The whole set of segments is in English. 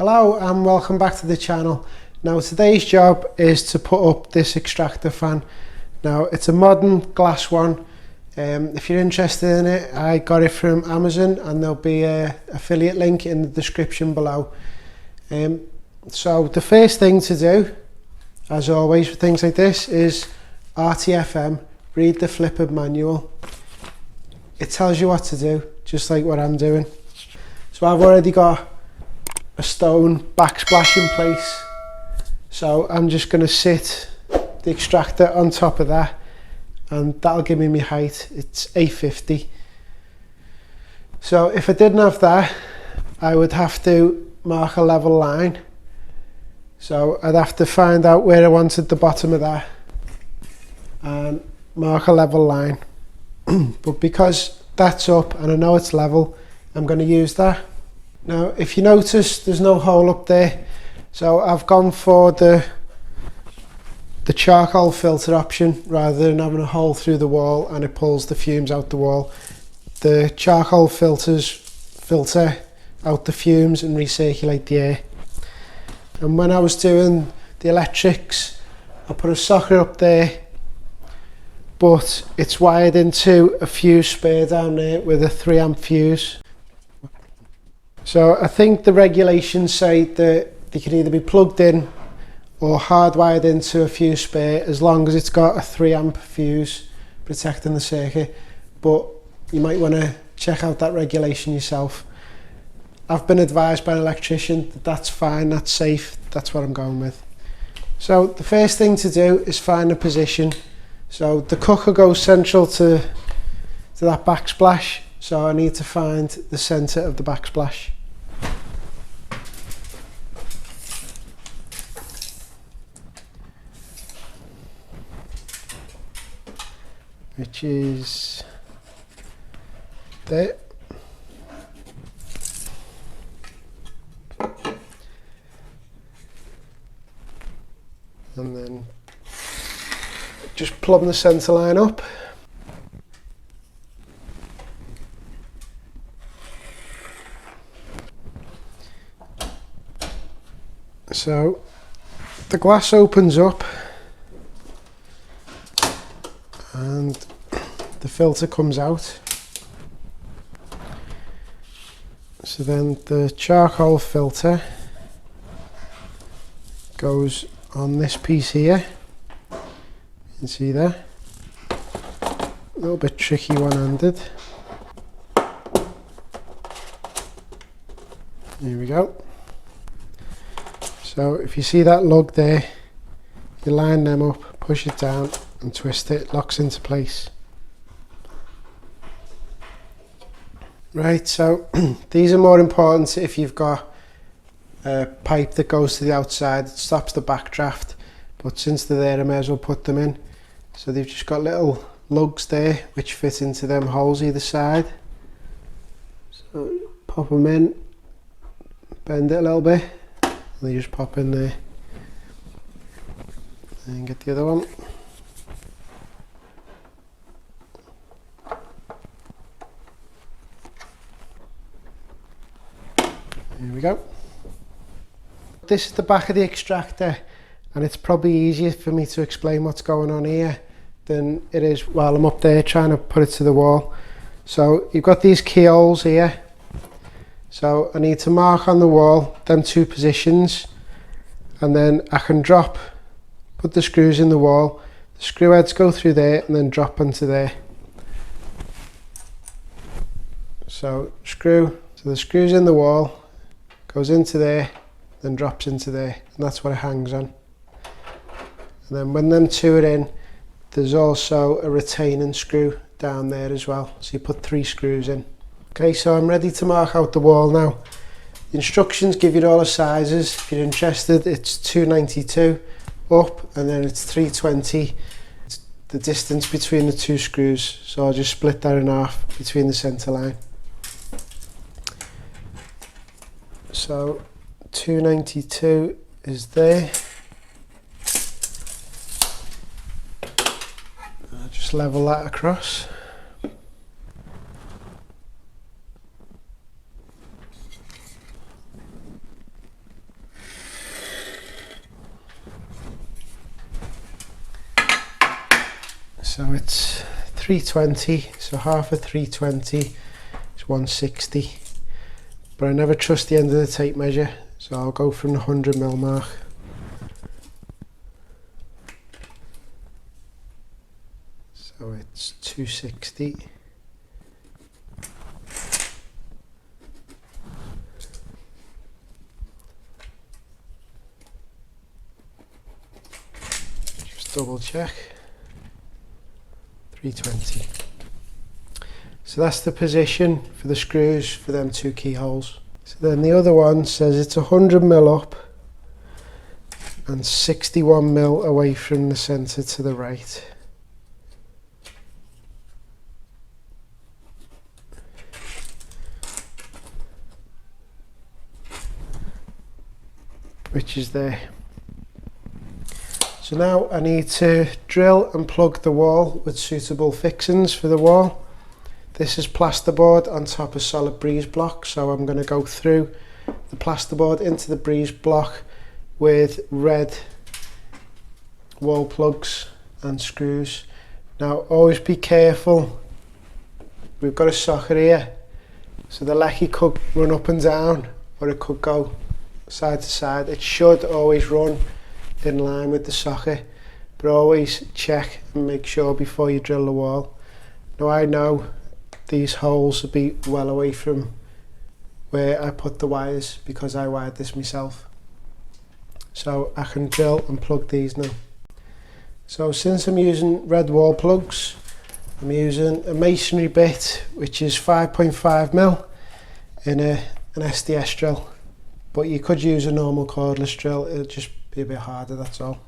Hello and welcome back to the channel. Now today's job is to put up this extractor fan. Now it's a modern glass one. If you're interested in it, I got it from Amazon and there'll be an affiliate link in the description below. So the first thing to do, as always for things like this, is RTFM, read the flipper manual. It tells you what to do, just like what I'm doing. So I've already got a stone backsplash in place, so I'm just going to sit the extractor on top of that and that'll give me my height. It's 850. So if I didn't have that, I would have to mark a level line. So I'd have to find out where I wanted the bottom of that and mark a level line. But because that's up and I know it's level, I'm going to use that. Now if you notice, there's no hole up there, so I've gone for the charcoal filter option rather than having a hole through the wall and it pulls the fumes out the wall. The charcoal filters filter out the fumes and recirculate the air. And when I was doing the electrics, I put a socket up there, but it's wired into a fuse spare down there with a 3 amp fuse. So I think the regulations say that they can either be plugged in or hardwired into a fuse spare as long as it's got a 3 amp fuse protecting the circuit. But you might want to check out that regulation yourself. I've been advised by an electrician that that's fine, that's safe, that's what I'm going with. So the first thing to do is find a position. So the cooker goes central to that backsplash. So I need to find the centre of the backsplash. Which is there. And then just plumb the centre line up. So the glass opens up and the filter comes out. So then the charcoal filter goes on this piece here. You can see there. A little bit tricky one-handed. Here we go. So if you see that lug there, you line them up, push it down and twist it, locks into place. Right, so these are more important if you've got a pipe that goes to the outside. It stops the backdraft, but since they're there I may as well put them in. So they've just got little lugs there which fit into them holes either side. So pop them in, bend it a little bit, and they just pop in there. And get the other one. Here we go. This is the back of the extractor, and it's probably easier for me to explain what's going on here than it is while I'm up there trying to put it to the wall. So you've got these keyholes here. So I need to mark on the wall them 2 positions, and then I can put the screws in the wall. The screw heads go through there and then drop into there. So the screw's in the wall, goes into there, then drops into there, and that's what it hangs on. And then when them 2 are in, there's also a retaining screw down there as well. So you put 3 screws in. Okay, so I'm ready to mark out the wall now. The instructions give you all the sizes. If you're interested, it's 292 up and then it's 320. It's the distance between the 2 screws. So I'll just split that in half between the centre line. So 292 is there. I'll just level that across. So it's 320, so half of 320 is 160. But I never trust the end of the tape measure, so I'll go from the 100mm mark. So it's 260. Just double check. 320. So that's the position for the screws for them two keyholes. So then the other one says it's 100mm up and 61mm away from the centre to the right. Which is there. So now I need to drill and plug the wall with suitable fixings for the wall. This is plasterboard on top of solid breeze block, so I'm going to go through the plasterboard into the breeze block with red wall plugs and screws. Now always be careful, we've got a socket here, so the lecky could run up and down or it could go side to side. It should always run in line with the socket, but always check and make sure before you drill the wall. Now I know these holes will be well away from where I put the wires because I wired this myself, so I can drill and plug these now. So since I'm using red wall plugs, I'm using a masonry bit which is 5.5mm in an SDS drill, but you could use a normal cordless drill, it'll just be a bit harder, that's all.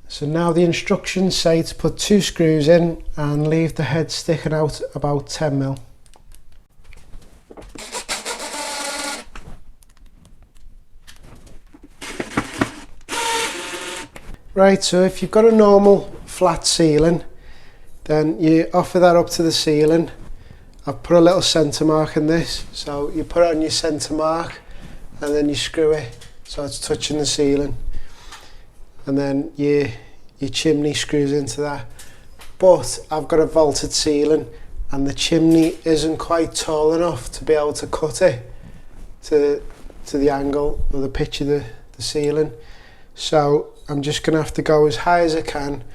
So now the instructions say to put 2 screws in and leave the head sticking out about 10mm. Right, so if you've got a normal flat ceiling, then you offer that up to the ceiling. I've put a little centre mark in this, so you put it on your centre mark and then you screw it so it's touching the ceiling, and then your chimney screws into that. But I've got a vaulted ceiling and the chimney isn't quite tall enough to be able to cut it to the angle or the pitch of the ceiling, so I'm just going to have to go as high as I can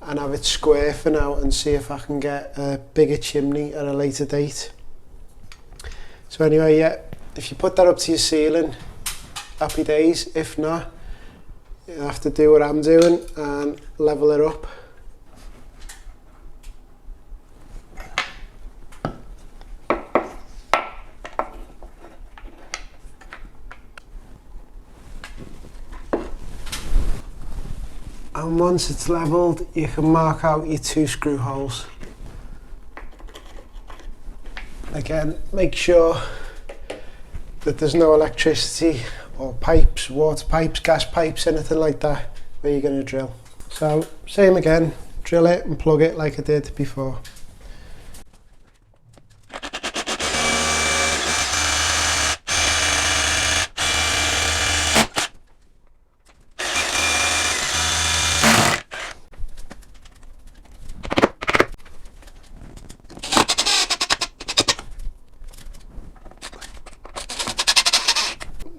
and have it square for now and see if I can get a bigger chimney at a later date. So anyway, yeah, if you put that up to your ceiling, happy days. If not, you have to do what I'm doing and level it up. And once it's leveled, you can mark out your 2 screw holes. Again, make sure that there's no electricity or pipes, water pipes, gas pipes, anything like that where you're going to drill. So same again, drill it and plug it like I did before.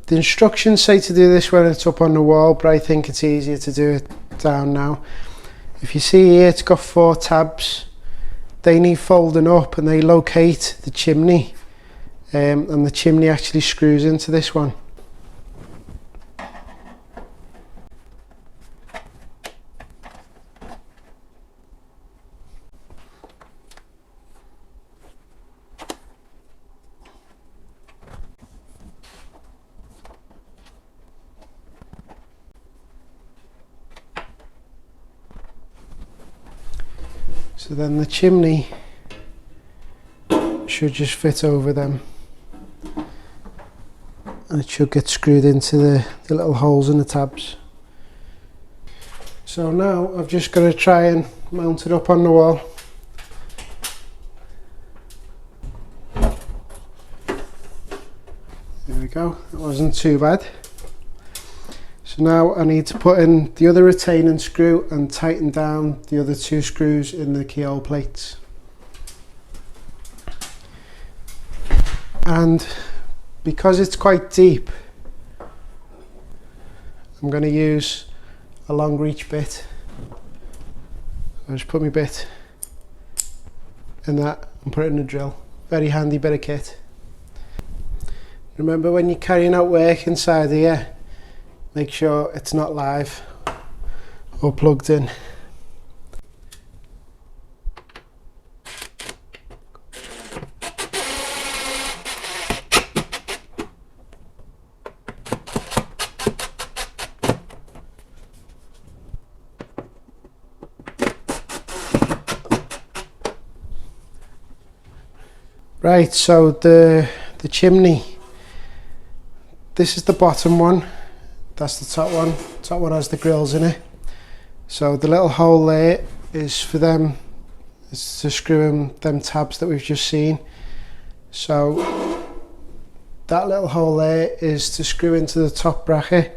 The instructions say to do this when it's up on the wall, but I think it's easier to do it down now. If you see here, it's got 4 tabs. They need folding up and they locate the chimney, and the chimney actually screws into this one. So then the chimney should just fit over them, and it should get screwed into the little holes in the tabs. So now I've just got to try and mount it up on the wall. There we go, it wasn't too bad. So now I need to put in the other retaining screw and tighten down the other 2 screws in the keyhole plates. And because it's quite deep, I'm going to use a long reach bit. I'll just put my bit in that and put it in the drill. Very handy bit of kit. Remember, when you're carrying out work inside here, make sure it's not live or plugged in. Right, so the chimney, this is the bottom one, that's the top one. Top one has the grills in it. So the little hole there is for them, is to screw in them tabs that we've just seen. So that little hole there is to screw into the top bracket.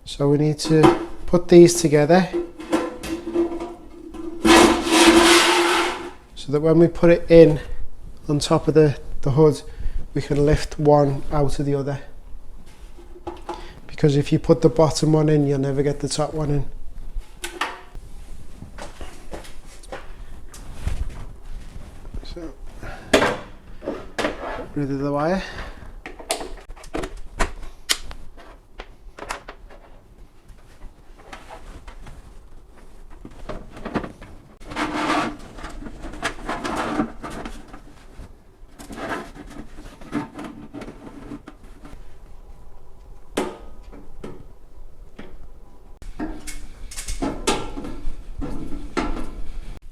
So we need to put these together so that when we put it in on top of the hood, we can lift one out of the other. Because if you put the bottom one in, you'll never get the top one in. So, get rid of the wire.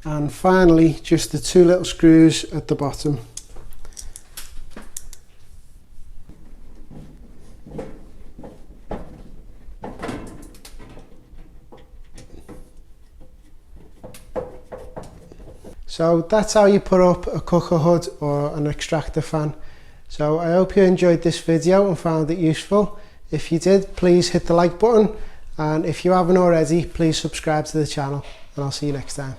And finally, just the 2 little screws at the bottom. So that's how you put up a cooker hood or an extractor fan. So I hope you enjoyed this video and found it useful. If you did, please hit the like button, and if you haven't already, please subscribe to the channel, and I'll see you next time.